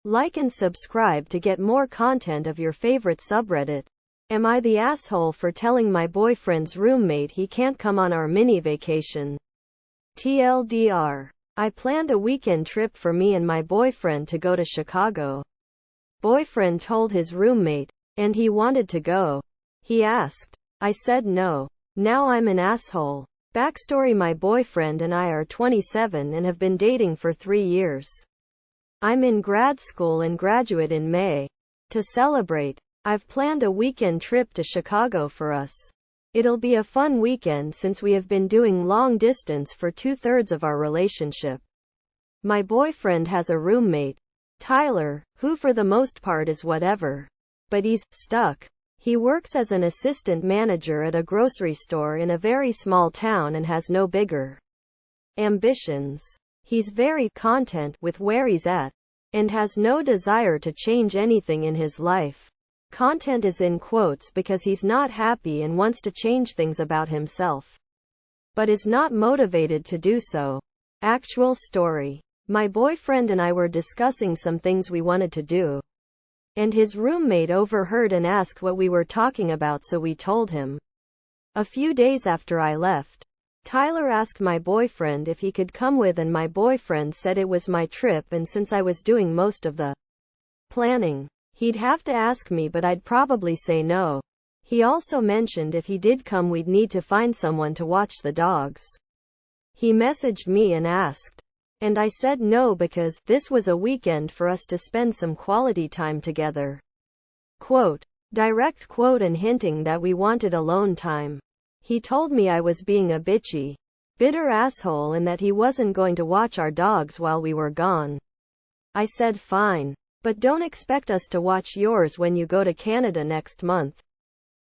Like and subscribe to get more content of your favorite subreddit. Am I the asshole for telling my boyfriend's roommate he can't come on our mini vacation? TLDR. I planned a weekend trip for me and my boyfriend to go to Chicago. Boyfriend told his roommate, and he wanted to go. He asked. I said no. Now I'm an asshole. Backstory: my boyfriend and I are 27 and have been dating for 3 years. I'm in grad school and graduate in May. To celebrate, I've planned a weekend trip to Chicago for us. It'll be a fun weekend since we have been doing long distance for 2/3 of our relationship. My boyfriend has a roommate, Tyler, who for the most part is whatever. But he's stuck. He works as an assistant manager at a grocery store in a very small town and has no bigger ambitions. He's very content with where he's at, and has no desire to change anything in his life. Content is in quotes because he's not happy and wants to change things about himself, but is not motivated to do so. Actual story. My boyfriend and I were discussing some things we wanted to do, and his roommate overheard and asked what we were talking about, so we told him. A few days after I left, Tyler asked my boyfriend if he could come with, and my boyfriend said it was my trip, and since I was doing most of the planning, he'd have to ask me, but I'd probably say no. He also mentioned if he did come we'd need to find someone to watch the dogs. He messaged me and asked, and I said no because this was a weekend for us to spend some quality time together. Quote, direct quote, and hinting that we wanted alone time. He told me I was being a bitchy, bitter asshole and that he wasn't going to watch our dogs while we were gone. I said fine, but don't expect us to watch yours when you go to Canada next month.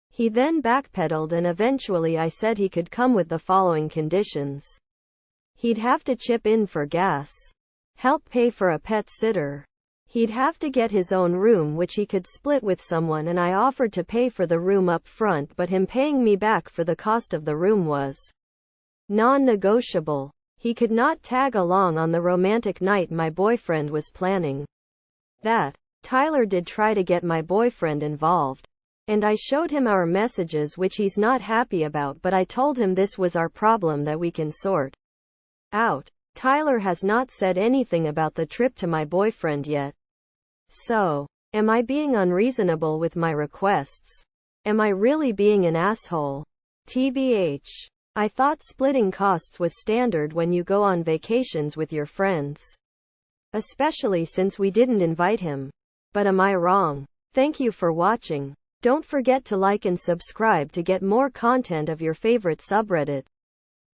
He then backpedaled, and eventually I said he could come with the following conditions. He'd have to chip in for gas, help pay for a pet sitter. He'd have to get his own room which he could split with someone, and I offered to pay for the room up front, but him paying me back for the cost of the room was non-negotiable. He could not tag along on the romantic night my boyfriend was planning. That Tyler did try to get my boyfriend involved, and I showed him our messages which he's not happy about, but I told him this was our problem that we can sort out. Tyler has not said anything about the trip to my boyfriend yet. So, am I being unreasonable with my requests? Am I really being an asshole? TBH. I thought splitting costs was standard when you go on vacations with your friends, especially since we didn't invite him. But am I wrong? Thank you for watching. Don't forget to like and subscribe to get more content of your favorite subreddit.